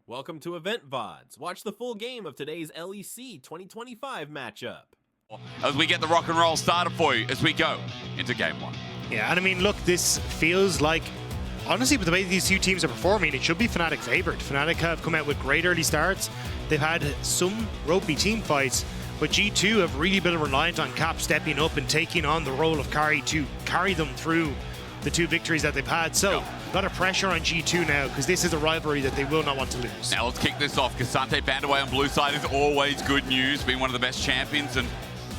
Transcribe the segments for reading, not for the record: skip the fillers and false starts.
Welcome to Loleventvods. Watch the full game of today's LEC 2025 matchup. As we get the rock and roll started for you as we go into game one. Yeah, and I mean, look, this feels like, honestly, with the way these two teams are performing, it should be Fnatic favored. Fnatic have come out with great early starts. They've had some ropey team fights, but G2 have really been reliant on Cap stepping up and taking on the role of carry to carry them through the two victories that they've had. So, a lot of pressure on G2 now, because this is a rivalry that they will not want to lose. Now let's kick this off. Kasante banned away on blue side is always good news, being one of the best champions, and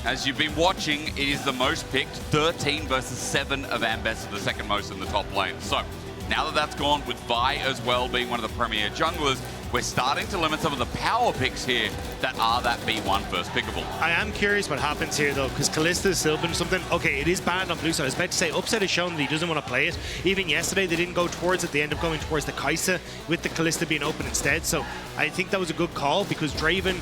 as you've been watching, it is the most picked, 13 versus 7 of Ambessa, the second most in the top lane. So, now that that's gone, with Vi as well being one of the premier junglers, we're starting to limit some of the power picks here that are that B1 first pickable. I am curious what happens here, though, because Kalista is still been something. Okay, it is banned on blue side. I was about to say, Upset has shown that he doesn't want to play it. Even yesterday, they didn't go towards it. They end up going towards the Kai'Sa with the Kalista being open instead. So I think that was a good call, because Draven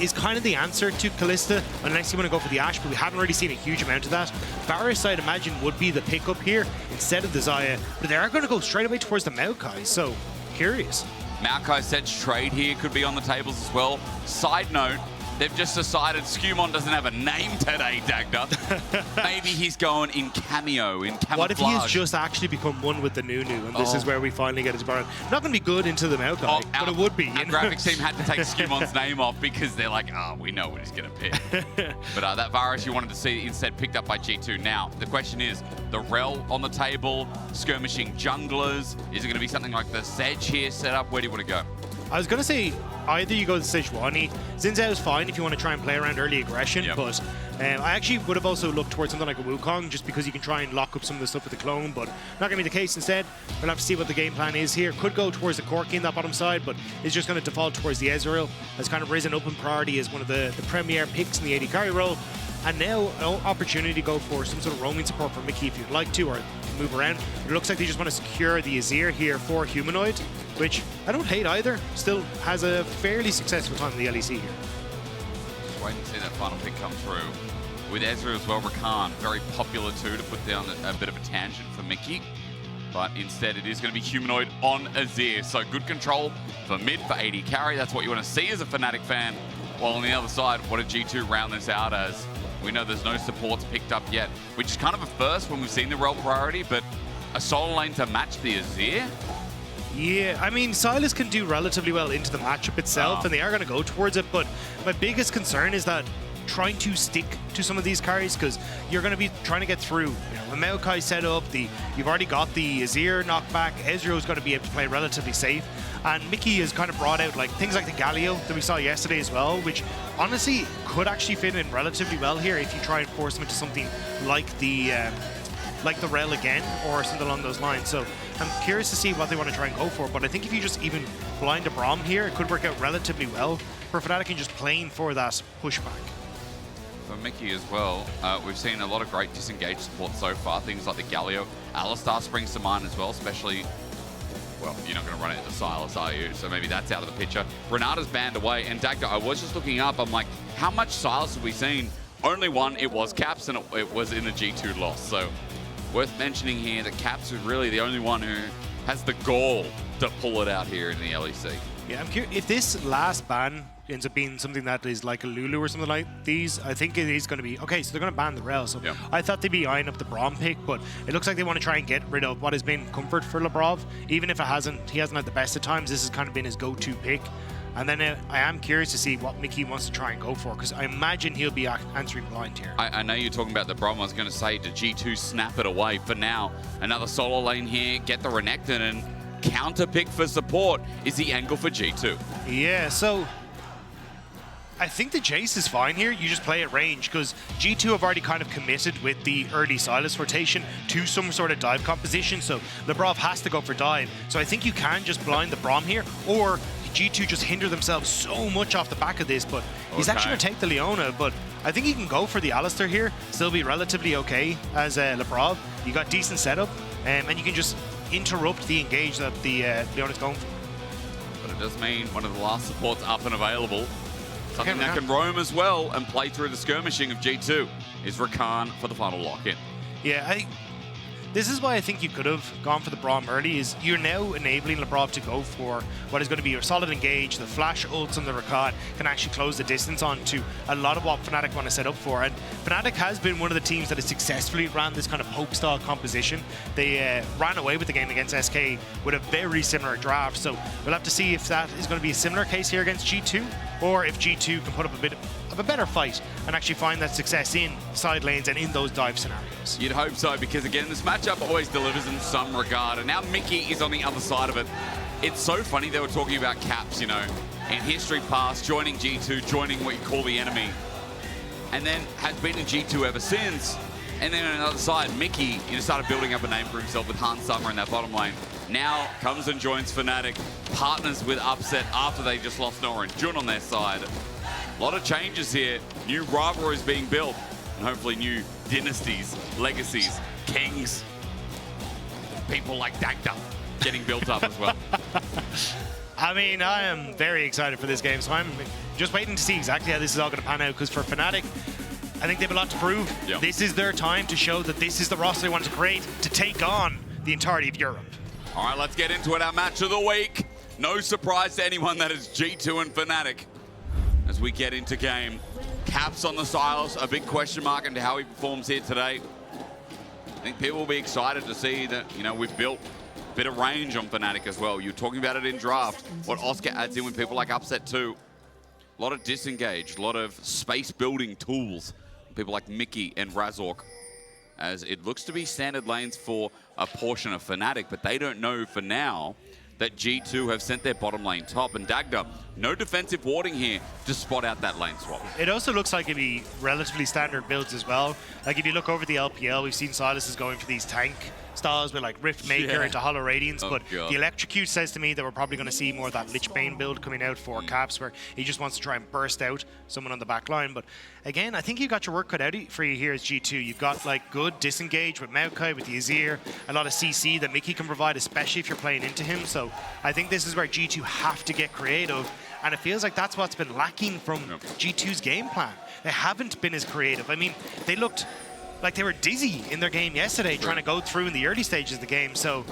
is kind of the answer to Kalista, unless you want to go for the Ashe, but we haven't really seen a huge amount of that. Varus, I'd imagine, would be the pickup here instead of the Xayah, but they are going to go straight away towards the Maokai, so curious. Maokai said trade here could be on the tables as well. Side note, they've just decided Skumon doesn't have a name today, Dagda. Maybe he's going in cameo, in camouflage. What if he has just actually become one with the Nunu, and this is where we finally get his burn? Not going to be good into the Maokai, but it would be. Our graphics team had to take Skumon's name off because they're like, we know what he's going to pick. But that Varus you wanted to see instead picked up by G2. Now, the question is, the Rel on the table, skirmishing junglers, is it going to be something like the Sedge here set up? Where do you want to go? I was going to say, either you go to Sejuani. Xin Zhao is fine if you want to try and play around early aggression, but I actually would have also looked towards something like a Wukong, just because you can try and lock up some of the stuff with the clone, but not going to be the case. Instead, we'll have to see what the game plan is here. Could go towards the Corki in that bottom side, but it's just going to default towards the Ezreal. Has kind of risen up in priority as one of the premier picks in the AD carry role. And now, an opportunity to go for some sort of roaming support for Mickey if you'd like to, or move around. It looks like they just want to secure the Azir here for Humanoid, which I don't hate either. Still has a fairly successful time in the LEC here. Just wait and see that final pick come through. With Ezra as well, Rakan, very popular too, to put down a bit of a tangent for Mickey. But instead, it is going to be Humanoid on Azir. So good control for mid, for AD carry. That's what you want to see as a Fnatic fan. While on the other side, what did G2 round this out as? We know there's no supports picked up yet, which is kind of a first when we've seen the role priority, but a solo lane to match the Azir? Yeah, I mean, Sylas can do relatively well into the matchup itself, and they are going to go towards it, but my biggest concern is that trying to stick to some of these carries, because you're going to be trying to get through. You know, the Maokai set up, you've already got the Azir knockback, Ezreal's going to be able to play relatively safe, and Mickey has kind of brought out like things like the Galio that we saw yesterday as well, which honestly could actually fit in relatively well here if you try and force them into something like the Rel again or something along those lines. So I'm curious to see what they want to try and go for, but I think if you just even blind a Braum here, it could work out relatively well for Fnatic and just playing for that pushback. For Mickey as well, we've seen a lot of great disengaged support so far, things like the Galio. Alistar springs to mind as well, especially, well, you're not going to run it into Sylas, are you? So maybe that's out of the picture. Renata's banned away, and Dagda, I was just looking up, I'm like, how much Sylas have we seen? Only one, it was Caps, and it was in the G2 loss. So worth mentioning here that Caps is really the only one who has the gall to pull it out here in the LEC. Yeah, I'm curious if this last ban ends up being something that is like a Lulu or something like these. I think it is going to be okay. So they're going to ban the Rel. So I thought they'd be eyeing up the Braum pick, but it looks like they want to try and get rid of what has been comfort for Labrov. Even if he hasn't had the best of times, this has kind of been his go-to pick. And then I am curious to see what Mickey wants to try and go for, because I imagine he'll be answering blind here. I know you're talking about the Braum. I was going to say, to G2 snap it away. For now, another solo lane here, get the Renekton, and counter pick for support is the angle for G2. Yeah, so I think the Jace is fine here. You just play at range, because G2 have already kind of committed with the early Sylas rotation to some sort of dive composition, so Labrov has to go for dive. So I think you can just blind the Braum here, or G2 just hinder themselves so much off the back of this, but he's actually going to take the Leona, but I think he can go for the Alistar here, still be relatively okay as Labrov. You got decent setup, and you can just interrupt the engage that the Leona's going for. But it does mean one of the last supports up and available. Something that can roam as well and play through the skirmishing of G2 is Rakan for the final lock-in. Yeah, this is why I think you could have gone for the Braum early, is you're now enabling Lebrov to go for what is going to be your solid engage. The flash ults on the Rakat can actually close the distance onto a lot of what Fnatic want to set up for. And Fnatic has been one of the teams that has successfully ran this kind of poke-style composition. They ran away with the game against SK with a very similar draft, so we'll have to see if that is going to be a similar case here against G2, or if G2 can put up a bit of a better fight and actually find that success in side lanes and in those dive scenarios. You'd hope so, because again, this matchup always delivers in some regard, and now Mickey is on the other side of it. It's so funny they were talking about Caps, you know, in history past, joining G2, joining what you call the enemy, and then has been in G2 ever since. And then on the other side, Mickey, you know, started building up a name for himself with Hans Summer in that bottom lane. Now comes and joins Fnatic, partners with Upset after they just lost Nora and Jun on their side. A lot of changes here. New rivalries being built, and hopefully new dynasties, legacies, kings, people like Dagda getting built up as well. I mean, I am very excited for this game, so I'm just waiting to see exactly how this is all going to pan out, because for Fnatic, I think they have a lot to prove. Yep. This is their time to show that this is the roster they want to create to take on the entirety of Europe. All right, let's get into it. Our match of the week. No surprise to anyone that is G2 and Fnatic. As we get into game, Caps on the Silas, a big question mark into how he performs here today. I think people will be excited to see that, you know, we've built a bit of range on Fnatic as well. You're talking about it in draft, what Oscar adds in with people like Upset too. A lot of disengage, a lot of space building tools. People like Mickey and Razork, as it looks to be standard lanes for a portion of Fnatic, but they don't know for now that G2 have sent their bottom lane top, and Dagda, no defensive warding here to spot out that lane swap. It also looks like it'd be relatively standard builds as well. Like if you look over the LPL, we've seen Silas is going for these tank styles with like Rift Maker into Hollow Radiance, but God. the Electrocute says to me that we're probably going to see more of that Lich Bane build coming out for Caps, where he just wants to try and burst out someone on the back line. But again, I think you got your work cut out for you here as G2. You've got like good disengage with Maokai, with the Azir, a lot of CC that Mickey can provide, especially if you're playing into him. So I think this is where G2 have to get creative, and it feels like that's what's been lacking from G2's game plan. They haven't been as creative. I mean, they looked like they were dizzy in their game yesterday, trying to go through in the early stages of the game. So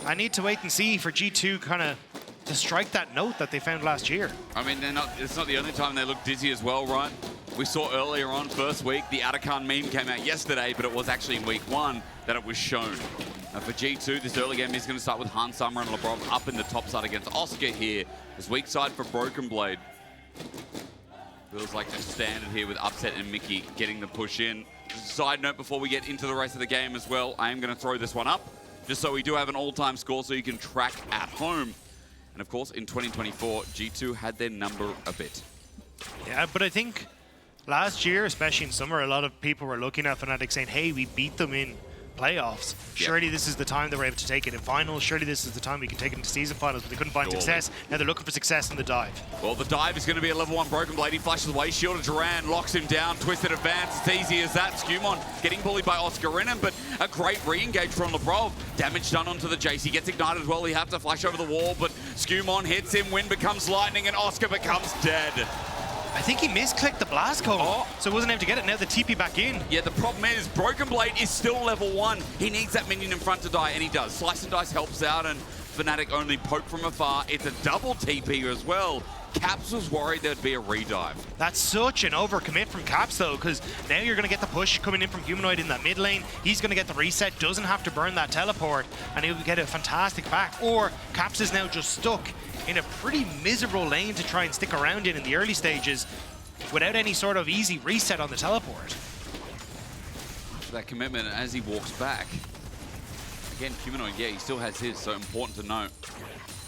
I need to wait and see for G2 kind of to strike that note that they found last year. I mean, it's not the only time they look dizzy as well, right? We saw earlier on, first week, the Atakan meme came out yesterday, but it was actually in week 1 that it was shown. For G2, this early game is going to start with Hans Summer and Lebrov up in the top side against Oscar here. This weak side for Broken Blade. Feels like just standard here with Upset and Mickey getting the push in. Just a side note before we get into the rest of the game as well, I am going to throw this one up, just so we do have an all-time score so you can track at home. And of course, in 2024, G2 had their number a bit. Yeah, but I think last year, especially in summer, a lot of people were looking at Fnatic saying, hey, we beat them in playoffs. Surely this is the time they were able to take it in finals. Surely this is the time we can take it into season finals, but they couldn't find success. Now they're looking for success in the dive. Well, the dive is going to be a level 1 Broken Blade. He flashes away. Shield of Duran locks him down. Twisted advance. It's easy as that. Skumon getting bullied by Oscar in him, but a great re-engage from Lebrov. Damage done onto the Jace. He gets ignited as well. He has to flash over the wall, but Skumon hits him. Wind becomes lightning, and Oscar becomes dead. I think he misclicked the blast cone, so wasn't able to get it. Now the TP back in. Yeah, the problem is Broken Blade is still level 1. He needs that minion in front to die, and he does. Slice and Dice helps out, and Fnatic only poke from afar. It's a double TP as well. Caps was worried there'd be a redive. That's such an overcommit from Caps, though, because now you're going to get the push coming in from Humanoid in that mid lane. He's going to get the reset, doesn't have to burn that teleport, and he'll get a fantastic back. Or Caps is now just stuck in a pretty miserable lane to try and stick around in the early stages without any sort of easy reset on the teleport. After that commitment, as he walks back, again, Humanoid, yeah, he still has his, so important to note.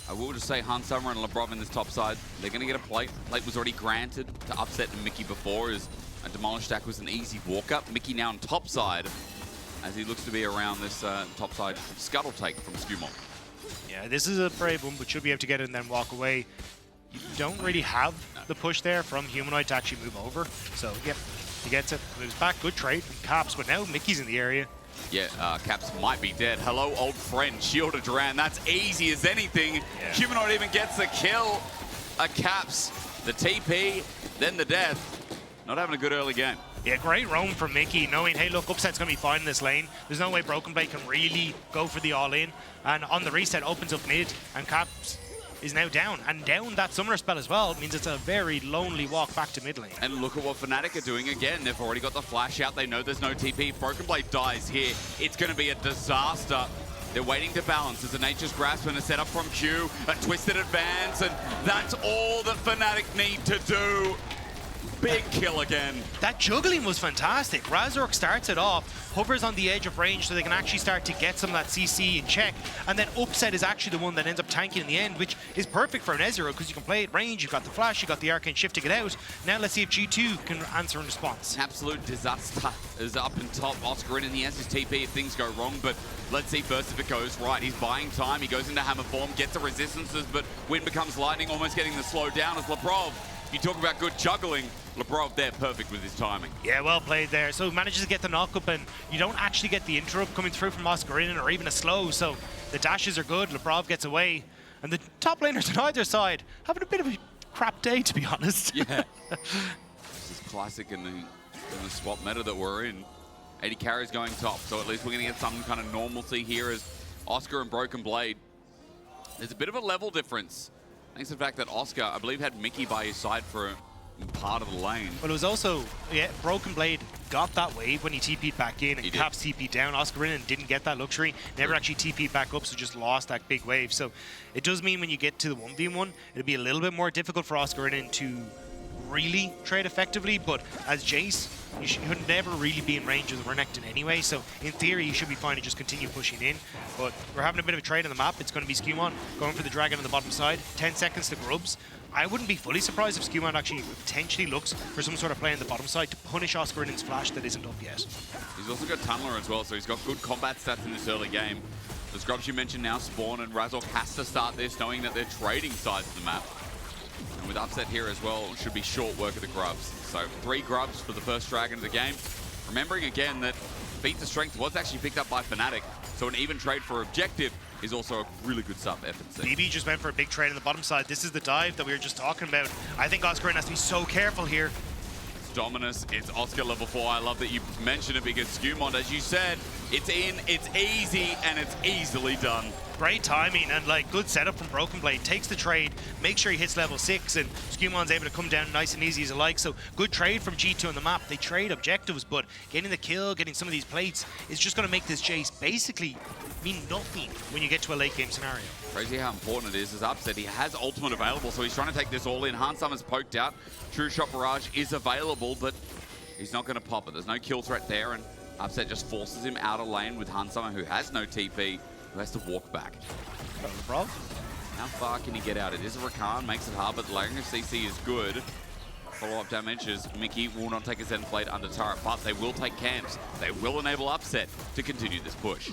I will just say Hans Summer and Lebrov in this top side, they're going to get a plate. Plate was already granted to Upset and Mickey before, as a Demolish Stack was an easy walk-up. Mickey now on top side, as he looks to be around this top side scuttle take from Skumon. Yeah, this is a brave one, but should be able to get it and then walk away. You don't really have the push there from Humanoid to actually move over. So, yep, he gets it, moves back. Good trade from Caps, but now Mickey's in the area. Yeah, Caps might be dead. Hello, old friend. Shield of Duran. That's easy as anything. Yeah. Humanoid even gets the kill. Caps, the TP, then the death. Not having a good early game. Yeah, great roam from Mickey, knowing, hey, look, Upset's going to be fine in this lane. There's no way Broken Blade can really go for the all-in. And on the reset, opens up mid, and Caps is now down. And down that Summoner spell as well means it's a very lonely walk back to mid lane. And look at what Fnatic are doing again. They've already got the flash out. They know there's no TP. If Broken Blade dies here, it's going to be a disaster. They're waiting to balance as a Nature's Grasp and a setup from Q, a twisted advance, and that's all that Fnatic need to do. Big kill again. That juggling was fantastic. Razork starts it off, hovers on the edge of range so they can actually start to get some of that CC in check, and then Upset is actually the one that ends up tanking in the end, which is perfect for an Ezreal because you can play at range, you've got the flash, you've got the Arcane Shift to get out. Now let's see if G2 can answer in response. Absolute disaster is up and top. Oscar in he has his TP if things go wrong, but let's see first if it goes right. He's buying time, he goes into hammer form, gets the resistances, but Wind becomes lightning, almost getting the slow down as Lebrov. You talk about good juggling, Lebrov there perfect with his timing. Yeah, well played there. So manages to get the knock up, and you don't actually get the interrupt coming through from Oscarinin or even a slow, so the dashes are good. Lebrov gets away, and the top laners on either side having a bit of a crap day, to be honest. Yeah. This is classic in the swap meta that we're in. 80 carries going top, so at least we're going to get some kind of normalcy here as Oscar and Broken Blade. There's a bit of a level difference. Thanks to the fact that Oscar, I believe, had Mickey by his side for part of the lane. But it was also, yeah, Broken Blade got that wave when he TP'd back in and Caps TP'd down. Oscarinin didn't get that luxury, never actually TP'd back up, so just lost that big wave. So it does mean when you get to the 1v1, it'll be a little bit more difficult for Oscarinin to really trade effectively, but as Jace, you should never really be in range of the Renekton anyway, so in theory you should be fine to just continue pushing in. But we're having a bit of a trade on the map. It's going to be Skewmon going for the Dragon on the bottom side, 10 seconds to Grubs. I wouldn't be fully surprised if Skewmon actually potentially looks for some sort of play on the bottom side to punish Oscarinin's flash that isn't up yet. He's also got Tunneler as well, so he's got good combat stats in this early game. The Scrubs you mentioned now spawn, and Razork has to start this knowing that they're trading sides of the map. And with Upset here as well, it should be short work of the Grubs. So 3 Grubs for the first Dragon of the game. Remembering again that Beat the Strength was actually picked up by Fnatic, so an even trade for objective is also a really good sub FNC. BB just went for a big trade on the bottom side. This is the dive that we were just talking about. I think Oscarin has to be so careful here. It's Dominus, it's Oscar level 4. I love that you mentioned it because Skewmon, as you said, it's in, it's easy, and it's easily done. Great timing and like good setup from Broken Blade. Takes the trade, makes sure he hits level 6, and Skewmon's able to come down nice and easy as a like. So good trade from G2 on the map. They trade objectives, but getting the kill, getting some of these plates is just going to make this chase basically mean nothing when you get to a late game scenario. Crazy how important it is. As Upset, he has ultimate available, so he's trying to take this all in. Hansummer's poked out. True Shot Barrage is available, but he's not going to pop it. There's no kill threat there, and Upset just forces him out of lane with Hansummer, who has no TP, who has to walk back. Bro. How far can he get out? It is a Rakan, makes it hard, but the layering of CC is good. Follow-up damage as Mickey will not take a Zen Blade under turret, but they will take camps. They will enable Upset to continue this push.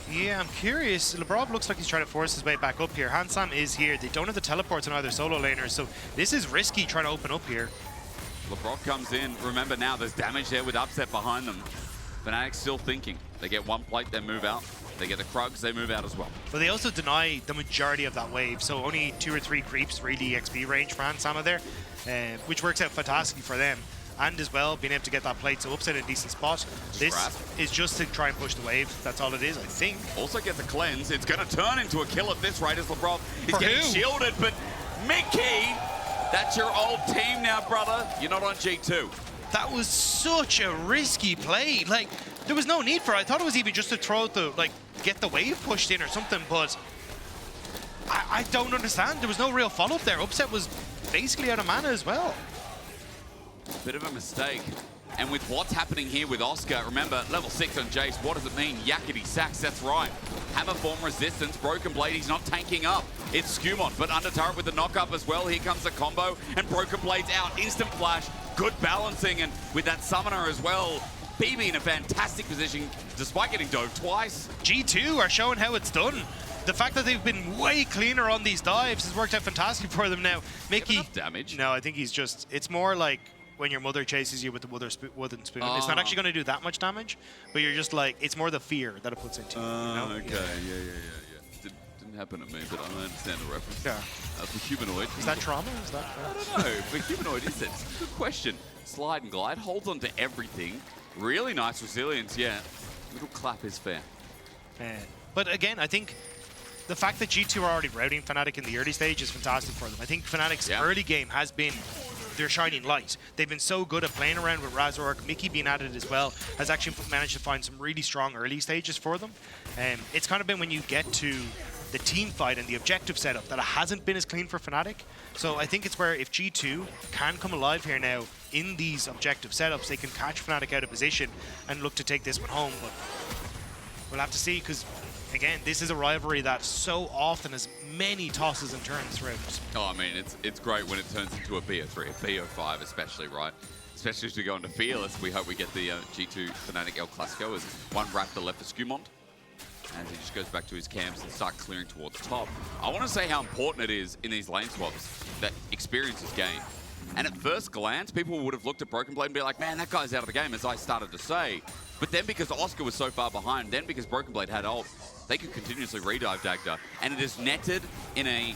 Yeah, I'm curious. Lebrov looks like he's trying to force his way back up here. Hansam is here. They don't have the teleports on either solo laners, so this is risky trying to open up here. Lebrov comes in. Remember now, there's damage there with Upset behind them. Fnatic's still thinking. They get 1 plate, they move out. They get the Krugs, they move out as well. But they also deny the majority of that wave, so only 2 or 3 creeps really XP range for Hansama there, which works out fantastically for them. And as well, being able to get that plate, so Upset in a decent spot. This is just to try and push the wave. That's all it is, I think. Also get the cleanse. It's going to turn into a kill at this rate as Lebrov is getting shielded. But Mickey, that's your old team now, brother. You're not on G2. That was such a risky play. Like, there was no need for it. I thought it was even just to throw the, like, get the wave pushed in or something, but I don't understand. There was no real follow-up there. Upset was basically out of mana as well. Bit of a mistake. And with what's happening here with Oscar, remember, level 6 on Jace, what does it mean? Yakety sacks, that's right. Hammer form resistance, Broken Blade, he's not tanking up. It's Skewmon, but under turret with the knock-up as well. Here comes the combo, and Broken Blade's out. Instant flash, good balancing, and with that summoner as well, BB in a fantastic position, despite getting dove twice. G2 are showing how it's done. The fact that they've been way cleaner on these dives has worked out fantastic for them now. Mickey, enough damage? No, I think he's just, it's more like when your mother chases you with the wooden spoon. It's not actually going to do that much damage, but you're just like, it's more the fear that it puts into you. You know? Okay, yeah. Didn't didn't happen to me, but I understand the reference. Yeah. For Humanoid. Is that trauma? Is that? I don't know. For Humanoid, is it? It's a good question. Slide and glide, holds on to everything. Really nice resilience, yeah. Little clap is fair. But again, I think the fact that G2 are already routing Fnatic in the early stage is fantastic for them. I think Fnatic's early game has been their shining light. They've been so good at playing around with Razork. Mickey being at it as well has actually managed to find some really strong early stages for them. It's kind of been when you get to the team fight and the objective setup that it hasn't been as clean for Fnatic. So I think it's where if G2 can come alive here now in these objective setups, they can catch Fnatic out of position and look to take this one home. But we'll have to see, because again, this is a rivalry that so often has many tosses and turns throughout. Oh, I mean, it's great when it turns into a BO3, a BO5 especially, right? Especially as we go into Fearless. We hope we get the G2 Fnatic El Clasico as one Raptor left for Skumont, as he just goes back to his camps and start clearing towards the top. I want to say how important it is in these lane swaps that experience is gained. And at first glance, people would have looked at Broken Blade and be like, man, that guy's out of the game, as I started to say. But then because Oscar was so far behind, then because Broken Blade had ult, they could continuously redive Dagda. And it is netted in a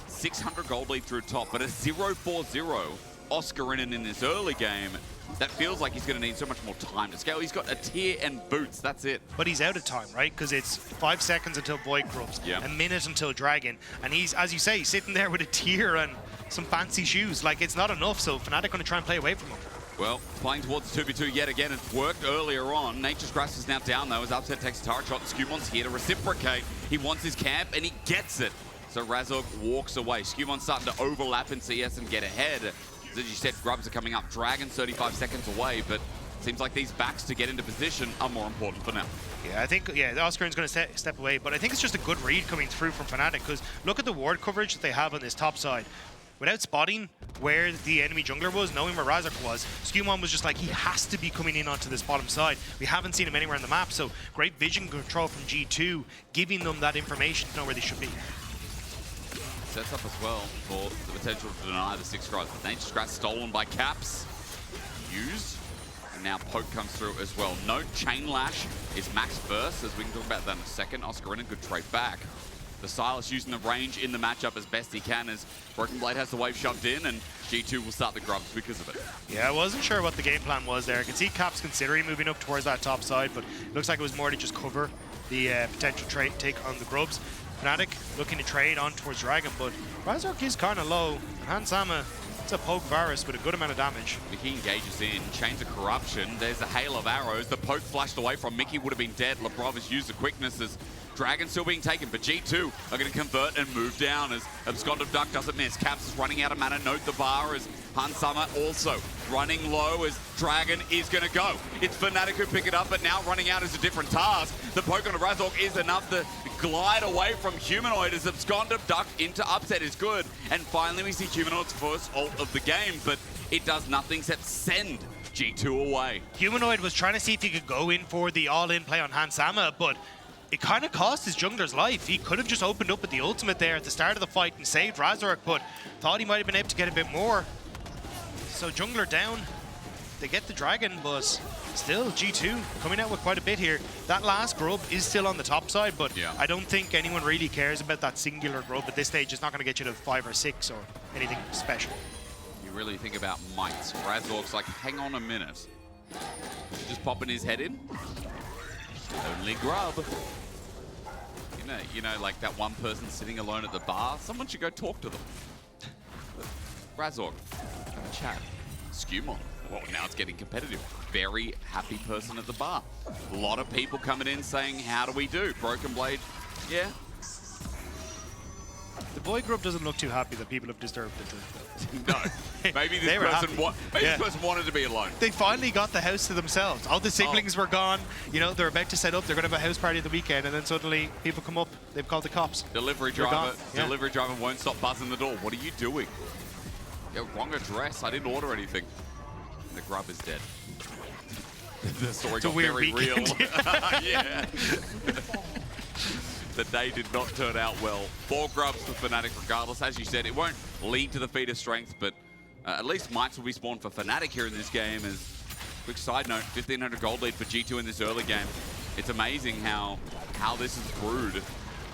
600 gold lead through top, but a 0-4-0 Oscar in this early game. That feels like he's going to need so much more time to scale. He's got a tier and boots, that's it. But he's out of time, right? Because it's 5 seconds until Void Grubs, a minute until Dragon. And he's, as you say, sitting there with a tier and some fancy shoes. Like, it's not enough, so Fnatic going to try and play away from him. Well, playing towards the 2v2 yet again. It worked earlier on. Nature's Grasp is now down, though, as Upset takes a turret shot. Skumont's here to reciprocate. He wants his camp, and he gets it. So Razork walks away. Skumont's starting to overlap in CS and get ahead. As you said, Grubs are coming up. Dragon 35 seconds away, but seems like these backs to get into position are more important for now. Yeah, I think, the Oscar's going to step away, but I think it's just a good read coming through from Fnatic, because look at the ward coverage that they have on this top side. Without spotting where the enemy jungler was, knowing where Razork was, Skumont was just like, he has to be coming in onto this bottom side. We haven't seen him anywhere on the map, so great vision control from G2, giving them that information to know where they should be. Sets up as well for the potential to deny the 6 tries. Nature's Grasp stolen by Caps. Used. And now Poke comes through as well. No Chain Lash is max first, as we can talk about that in a second. Oscar in a good trade back. The Silas using the range in the matchup as best he can, as Broken Blade has the wave shoved in, and G2 will start the Grubs because of it. Yeah, I wasn't sure what the game plan was there. I can see Caps considering moving up towards that top side, but it looks like it was more to just cover the potential take on the Grubs. Fnatic looking to trade on towards Dragon, but Razork is kind of low. Hansama, it's a poke virus with a good amount of damage. Mickey engages in, Chains of Corruption. There's a hail of arrows. The poke flashed away from Mickey would have been dead. Lebrov has used the quickness as Dragon still being taken, but G2 are going to convert and move down as Abscond Duck doesn't miss. Caps is running out of mana. Note the bar as Hansama also running low as Dragon is going to go. It's Fnatic who pick it up, but now running out is a different task. The poke on the Razork is enough to glide away from Humanoid as Abscond Duck into Upset is good. And finally we see Humanoid's first ult of the game, but it does nothing except send G2 away. Humanoid was trying to see if he could go in for the all-in play on Hansama, but it kind of cost his jungler's life. He could have just opened up with the ultimate there at the start of the fight and saved Razork, but thought he might have been able to get a bit more. So jungler down. They get the Dragon, but still G2 coming out with quite a bit here. That last grub is still on the top side, but I don't think anyone really cares about that singular grub at this stage. It's not going to get you to 5 or 6 or anything special. You really think about mites. Razork's like, hang on a minute. Just popping his head in. Only grub. You know, like that one person sitting alone at the bar. Someone should go talk to them. Razork, have a chat. Skumont. Well, now it's getting competitive. Very happy person at the bar. A lot of people coming in saying, how do we do? Broken Blade, yeah. The Void Grub doesn't look too happy that people have disturbed it. No. Maybe this person wanted to be alone. They finally got the house to themselves. All the siblings were gone. You know, they're about to set up. They're going to have a house party at the weekend, and then suddenly people come up. They've called the cops. Delivery driver won't stop buzzing the door. What are you doing? Wrong address. I didn't order anything. The grub is dead. The story got very real. Yeah. The day did not turn out well. 4 grubs for Fnatic regardless. As you said, it won't lead to the feat of strength, but at least mites will be spawned for Fnatic here in this game. As quick side note, 1,500 gold lead for G2 in this early game. It's amazing how this is brewed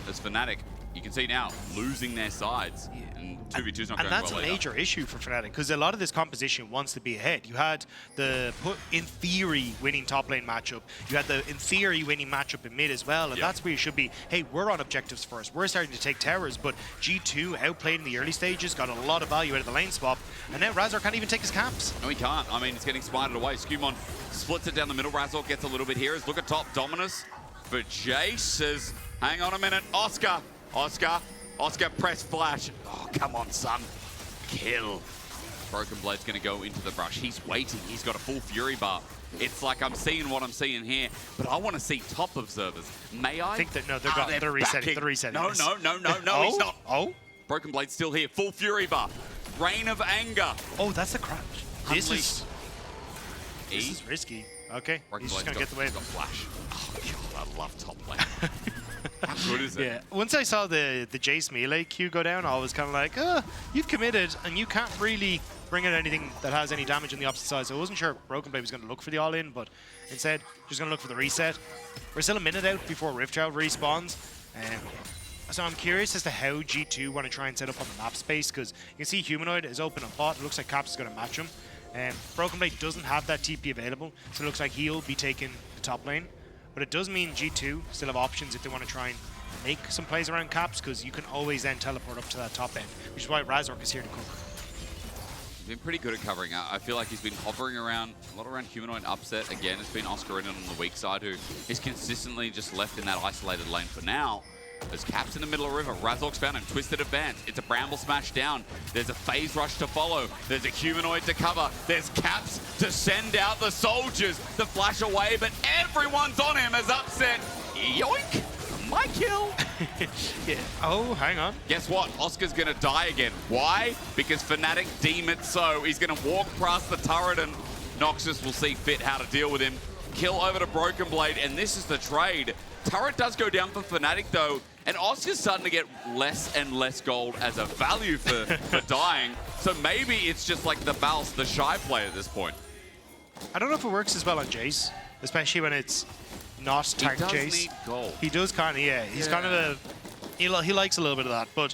as Fnatic you can see now, losing their sides. And 2v2's not going well. And that's a major issue for Fnatic, because a lot of this composition wants to be ahead. You had the, in theory, winning top lane matchup. You had the, in theory, winning matchup in mid as well. And that's where you should be, hey, we're on objectives first. We're starting to take towers, but G2 outplayed in the early stages, got a lot of value out of the lane swap, and now Razor can't even take his camps. No, he can't. I mean, it's getting smited away. Skumon splits it down the middle. Razor gets a little bit here. Look at top, Dominus. But Jace says, hang on a minute. Oscar, press flash. Oh, come on, son. Kill. Broken Blade's going to go into the brush. He's waiting. He's got a full Fury bar. It's like I'm seeing what I'm seeing here, but I want to see top observers. May I? I think that, no, they're resetting. They're resetting. No, this. no, he's not. Oh? Broken Blade's still here. Full Fury bar. Reign of Anger. Oh, that's a crash. This is risky. Okay, Broken he's just going to Blade's get the wave. got flash. Oh, God, I love top lane. How good is it? Yeah, once I saw the Jace melee queue go down, I was kind of like, you've committed, and you can't really bring in anything that has any damage on the opposite side. So I wasn't sure Broken Blade was going to look for the all-in, but instead, just going to look for the reset. We're still a minute out before Riftchild respawns. So I'm curious as to how G2 want to try and set up on the map space, because you can see Humanoid is open on bot. It looks like Caps is going to match him. Broken Blade doesn't have that TP available, so it looks like he'll be taking the top lane. But it does mean G2 still have options if they want to try and make some plays around Caps, because you can always then teleport up to that top end, which is why Razork is here to cover. He's been pretty good at covering. I feel like he's been hovering around, a lot around Humanoid upset. Again, it's been Oscar in on the weak side, who is consistently just left in that isolated lane for now. There's Caps in the middle of the river. Razork's found him. Twisted advance. It's a Bramble smash down. There's a phase rush to follow. There's a Humanoid to cover. There's Caps to send out the soldiers to flash away, but everyone's on him as upset. Yoink! My kill! Yeah. Oh, hang on. Guess what? Oscar's gonna die again. Why? Because Fnatic deem it so. He's gonna walk past the turret and Noxus will see fit how to deal with him. Kill over to Broken Blade, and this is the trade. Turret does go down for Fnatic though, and Oscar's starting to get less and less gold as a value for dying. So maybe it's just like the Bals, the shy play at this point. I don't know if it works as well on Jace, especially when it's not tank Jace. He does need gold. He does kind of, yeah. He's kind of he likes a little bit of that, but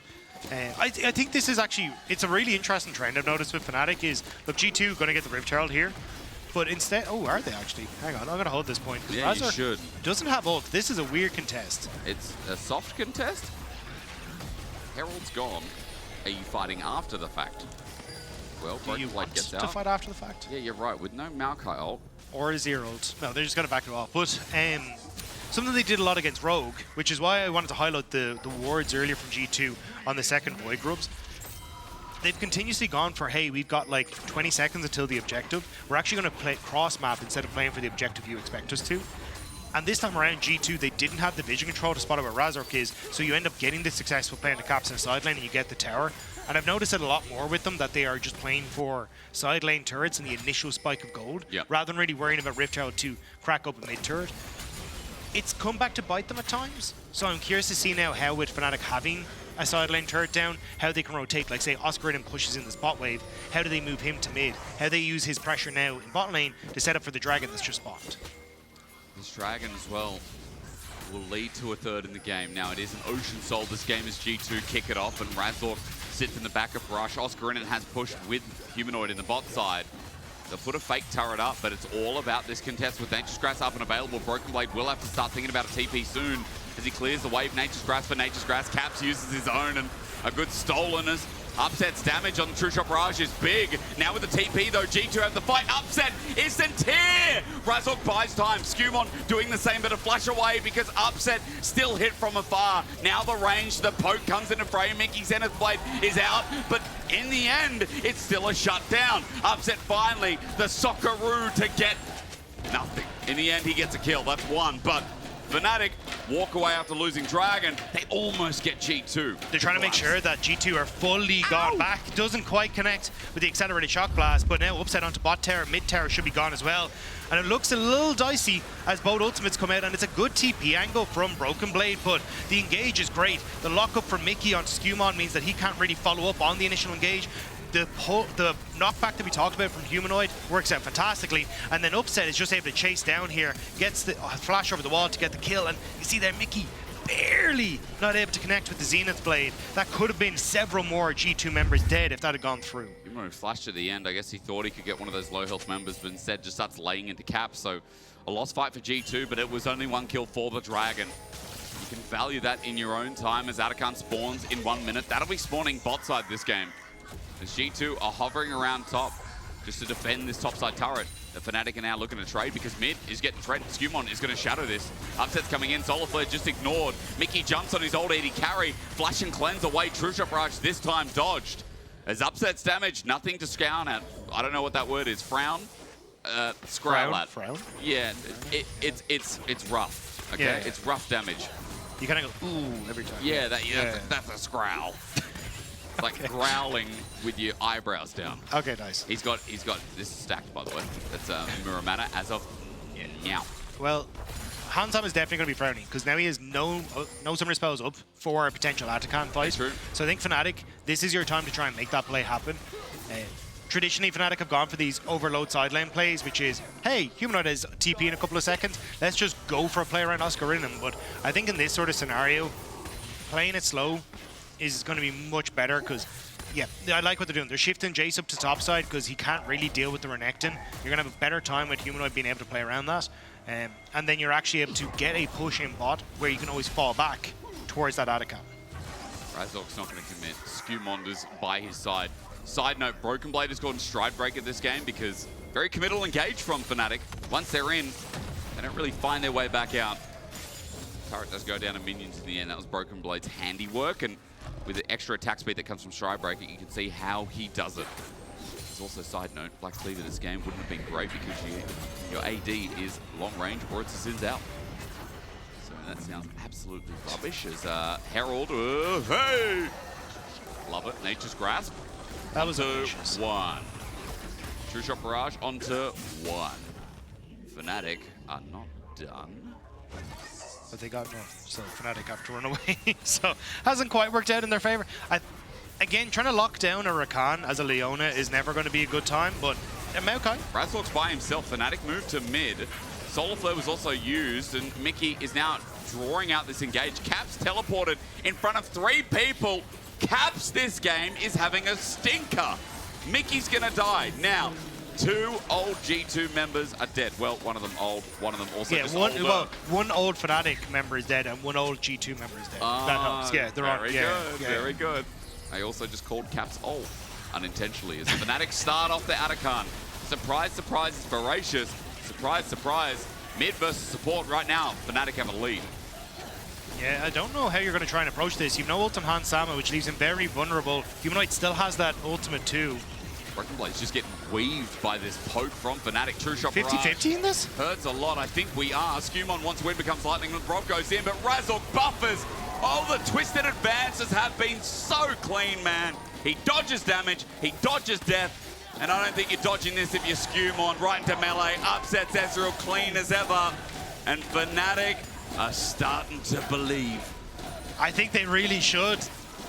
I think this is actually, it's a really interesting trend I've noticed with Fnatic is, look, G2 going to get the Riftchild here, but instead, oh, are they actually? Hang on, I'm going to hold this point. Yeah, you should. Doesn't have ult. This is a weird contest. It's a soft contest? Herald's gone. Are you fighting after the fact? Well, Broken Blade gets out. To fight after the fact? Yeah, you're right. With no Maokai ult. Or a zero ult. No, they're just going to back it off. But something they did a lot against Rogue, which is why I wanted to highlight the wards earlier from G2 on the second Void Grubs. They've continuously gone for, hey, we've got like 20 seconds until the objective. We're actually going to play cross-map instead of playing for the objective you expect us to. And this time around, G2, they didn't have the vision control to spot out where Razork is, so you end up getting the successful play in the Caps in the side lane and you get the tower. And I've noticed it a lot more with them, that they are just playing for side lane turrets and the initial spike of gold, rather than really worrying about Riftchild to crack up a mid turret. It's come back to bite them at times, so I'm curious to see now how with Fnatic having a side lane turret down, how they can rotate. Like say Oscar in pushes in the spot wave, how do they move him to mid? How they use his pressure now in bot lane to set up for the dragon that's just spawned. This dragon as well will lead to a third in the game. Now it is an Ocean Soul. This game is G2 kick it off, and Razork sits in the back of Rush. Oscar has pushed with Humanoid in the bot side. They'll put a fake turret up, but it's all about this contest with Nature's Grass up and available. Broken Blade will have to start thinking about a TP soon as he clears the wave. Nature's Grass for Nature's Grass. Caps uses his own, and a good stolen as Upset's damage on the True Shot Barrage is big. Now with the TP though, G2 have the fight. Upset is Sentir! Razork buys time. Skumon doing the same, but a flash away because Upset still hit from afar. Now the range, the poke comes into frame. Mickey Zenith Blade is out, but in the end, it's still a shutdown. Upset finally, the Socceroo to get nothing. In the end, he gets a kill. That's one, but Fnatic walk away after losing Dragon. They almost get G2. They're trying to make sure that G2 are fully gone back. Doesn't quite connect with the accelerated shock blast, but now upset onto bot tower. Mid tower should be gone as well. And it looks a little dicey as both ultimates come out, and it's a good TP angle from Broken Blade, but the engage is great. The lockup from Mickey onto Skumon means that he can't really follow up on the initial engage. The knockback that we talked about from Humanoid works out fantastically, and then Upset is just able to chase down here, gets the flash over the wall to get the kill, and you see there Mickey barely not able to connect with the Zenith Blade. That could have been several more G2 members dead if that had gone through. Humanoid flashed at the end. I guess he thought he could get one of those low health members, but instead just starts laying into Caps. So a lost fight for G2, but it was only 1 kill for the Dragon. You can value that in your own time as Atakan spawns in 1 minute. That'll be spawning bot side this game. As G2 are hovering around top just to defend this topside turret. The Fnatic are now looking to trade because mid is getting traded. Skewmon is going to shadow this. Upset's coming in. Solar Flare just ignored. Mickey jumps on his old 80 carry. Flash and cleanse away. True Shot Barrage this time dodged. As Upset's damage, nothing to scowl at. I don't know what that word is. Frown? Scrowl at. Frown? Yeah, it's rough. Okay, Yeah. It's rough damage. You kind of go, ooh, every time. Yeah, that's a scrowl. It's like growling with your eyebrows down. Okay, nice. He's got this is stacked, by the way. That's Muramana as of now. Well, Hansam is definitely going to be frowning because now he has no summoner spells up for a potential Atakan fight. True. So I think Fnatic, this is your time to try and make that play happen. Traditionally, Fnatic have gone for these overload side lane plays, which is, hey, Humanoid has TP in a couple of seconds. Let's just go for a play around Oscar in him. But I think in this sort of scenario, playing it slow is going to be much better because, yeah, I like what they're doing. They're shifting Jace up to top side because he can't really deal with the Renekton. You're going to have a better time with Humanoid being able to play around that. And then you're actually able to get a push in bot where you can always fall back towards that Atakan. Razork's not going to commit. Skewmonder's by his side. Side note, Broken Blade has gotten stride breaker this game because very committal engage from Fnatic. Once they're in, they don't really find their way back out. Turret does go down to minions in the end. That was Broken Blade's handiwork, and with the extra attack speed that comes from stride breaker, you can see how he does it. There's also, side note, Black Cleaver this game wouldn't have been great because your AD is long range or it's a Sins out. So that sounds absolutely rubbish as Herald, hey! Love it, Nature's Grasp. That was onto ambitious. 1. True Shot Barrage onto 1. Fnatic are not done. But they got north, so Fnatic have to run away. So hasn't quite worked out in their favor. Again, trying to lock down a Rakan as a Leona is never going to be a good time, but Maokai. Razork's by himself. Fnatic moved to mid. Solar Flare was also used, and Mickey is now drawing out this engage. Caps teleported in front of 3 people. Caps this game is having a stinker. Mickey's gonna die. Now, 2 old G2 members are dead. Well, one of them old, one of them also just older. one old Fnatic member is dead and one old G2 member is dead. That helps. Yeah, they're on. Very good, very good. I also just called Caps old, unintentionally, as the Fnatic start off the Atakan. Surprise, surprise, it's voracious. Surprise, surprise. Mid versus support right now. Fnatic have a lead. Yeah, I don't know how you're going to try and approach this. You've no ult on Hans Sama, which leaves him very vulnerable. Humanoid still has that ultimate too. Broken Blade's just getting weaved by this poke from Fnatic. True Shot Barrage. 50-50 in this? Hurts a lot. I think we are. Skewmon once wind becomes lightning when Rob goes in, but Razork buffers. Oh, the twisted advances have been so clean, man. He dodges damage, he dodges death, and I don't think you're dodging this if you're Skewmon. Right into melee, upsets Ezreal clean as ever, and Fnatic are starting to believe. I think they really should.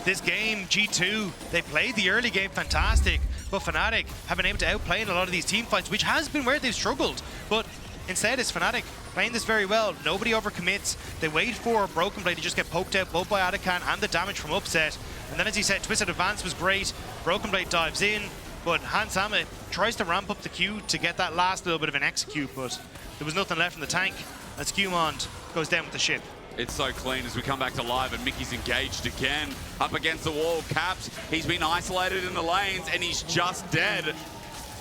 This game, G2, they played the early game fantastic, but Fnatic have been able to outplay in a lot of these team fights, which has been where they've struggled. But instead, it's Fnatic playing this very well. Nobody overcommits. They wait for Broken Blade to just get poked out both by Atakan and the damage from Upset. And then, as he said, Twisted Advance was great. Broken Blade dives in, but Hans Sama tries to ramp up the Q to get that last little bit of an execute, but there was nothing left in the tank. And Skewmon goes down with the ship. It's so clean as we come back to live, and Mickey's engaged again. Up against the wall, Caps. He's been isolated in the lanes, and he's just dead.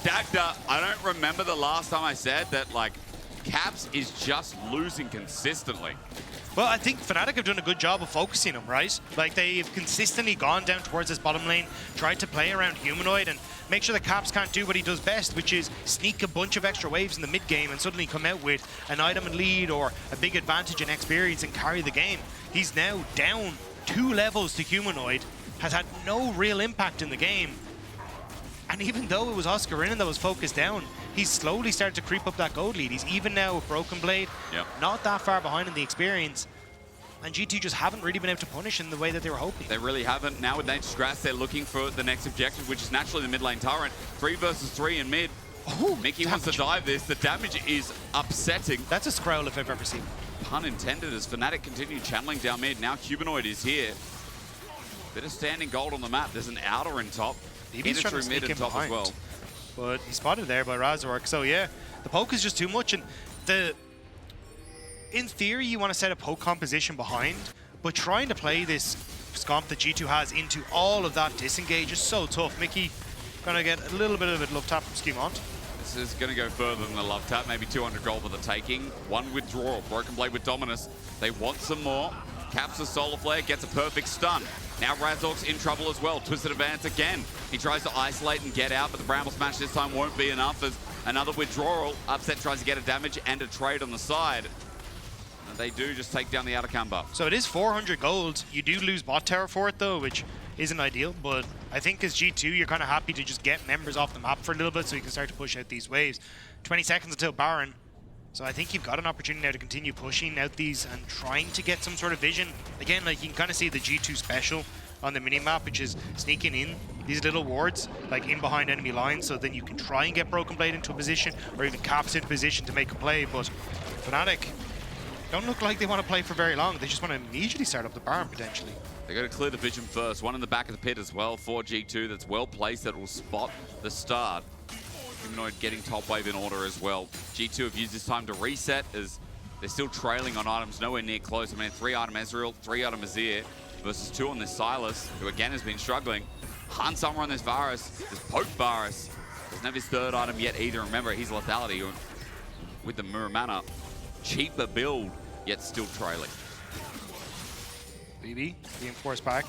Dagda, I don't remember the last time I said that, like, Caps is just losing consistently. Well, I think Fnatic have done a good job of focusing him, right? Like, they've consistently gone down towards this bottom lane, tried to play around Humanoid and make sure that Caps can't do what he does best, which is sneak a bunch of extra waves in the mid game and suddenly come out with an item and lead or a big advantage in experience and carry the game. He's now down 2 levels to Humanoid, has had no real impact in the game. And even though it was Oscar Rinnan that was focused down, he's slowly started to creep up that gold lead. He's even now with Broken Blade, not that far behind in the experience. And G2 just haven't really been able to punish in the way that they were hoping. They really haven't. Now with Nature's Grass, they're looking for the next objective, which is naturally the mid lane turret. 3 versus 3 in mid. Oh, Mickey wants to dive this. The damage is upsetting. That's a scroll if I've ever seen one. pun intended, as Fnatic continue channeling down mid. Now Cubanoid is here. Bit of standing gold on the map. There's an outer in top. He's trying to mid sneak and in top behind, as well. but he's spotted there by Razork. So yeah, the poke is just too much, and in theory you want to set a poke composition behind, but trying to play this scomp that G2 has into all of that disengage is so tough. Mickey gonna get a little bit of a love tap from Skimont. This is going to go further than the love tap. Maybe 200 gold for the taking. One withdrawal. Broken Blade with Dominus. They want some more. Caps a Solar Flare, gets a perfect stun. Now Razork's in trouble as well. Twisted Advance again. He tries to isolate and get out, but the Bramble Smash this time won't be enough as another withdrawal. Upset tries to get a damage and a trade on the side. And they do just take down the outer combo. So it is 400 gold. You do lose bot tower for it though, which isn't ideal, but I think as G2 you're kind of happy to just get members off the map for a little bit so you can start to push out these waves. 20 seconds until Baron. So I think you've got an opportunity now to continue pushing out these and trying to get some sort of vision. Again, like you can kind of see the G2 special on the mini-map, which is sneaking in these little wards, like in behind enemy lines, so then you can try and get Broken Blade into a position, or even Caps into position to make a play. But Fnatic don't look like they want to play for very long. They just want to immediately start up the Baron, potentially. They got to clear the vision first. One in the back of the pit as well for G2 that's well placed, that will spot the start. Humanoid getting top wave in order as well. G2 have used this time to reset as they're still trailing on items nowhere near close. I mean, 3-item Ezreal, 3-item Azir versus 2 on this Silas, who again has been struggling. Han Summer on this Varus, this Poke Varus. Doesn't have his 3rd item yet either. Remember, he's lethality with the Mirror Mana. Cheaper build, yet still trailing. BB being forced back.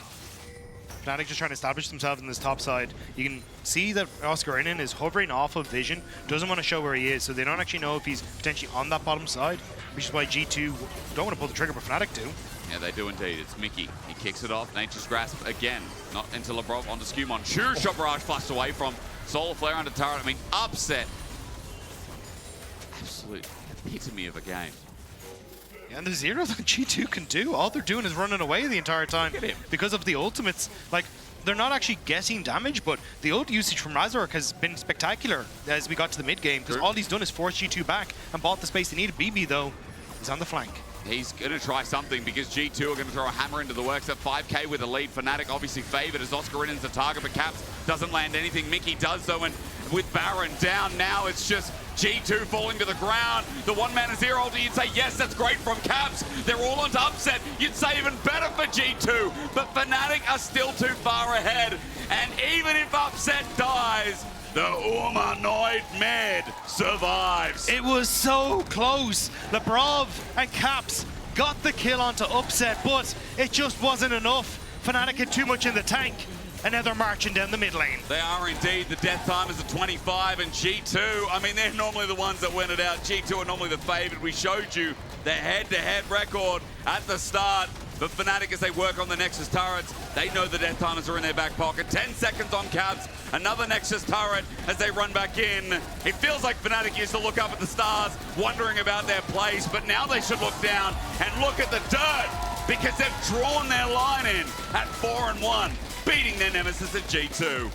Fnatic just trying to establish themselves in this top side. You can see that Oscarinin is hovering off of vision, doesn't want to show where he is, so they don't actually know if he's potentially on that bottom side, which is why G2 don't want to pull the trigger, but Fnatic do. Yeah, they do indeed. It's Mickey. He kicks it off. Nature's Grasp again. Not into Labrov, onto Skewmon. Sure shot barrage flushed away from Solar Flare under turret. I mean, upset. Absolute epitome of a game. Yeah, and the zero that G2 can do, all they're doing is running away the entire time because of the ultimates. Like, they're not actually guessing damage, but the ult usage from Razork has been spectacular as we got to the mid game, because all he's done is force G2 back and bought the space they needed. BB, though, is on the flank. He's going to try something because G2 are going to throw a hammer into the works at 5k with a lead. Fnatic obviously favored as Oscarinen's the target, but Caps doesn't land anything. Mickey does though, and with Baron down now, it's just G2 falling to the ground. The one-man Azir ulti, you'd say, yes, that's great from Caps. They're all onto upset. You'd say even better for G2, but Fnatic are still too far ahead. And even if upset dies, the humanoid mid survives. It was so close. Labrov and Caps got the kill onto upset, but it just wasn't enough. Fnatic had too much in the tank, and now they're marching down the mid lane. They are indeed. The death time is a 25, and G2, I mean, they're normally the ones that win it out. G2 are normally the favored. We showed you their head-to-head record at the start. But Fnatic, as they work on the Nexus turrets, they know the death timers are in their back pocket. 10 seconds on Caps, another Nexus turret as they run back in. It feels like Fnatic used to look up at the stars, wondering about their place, but now they should look down and look at the dirt, because they've drawn their line in at 4-1, beating their nemesis at G2.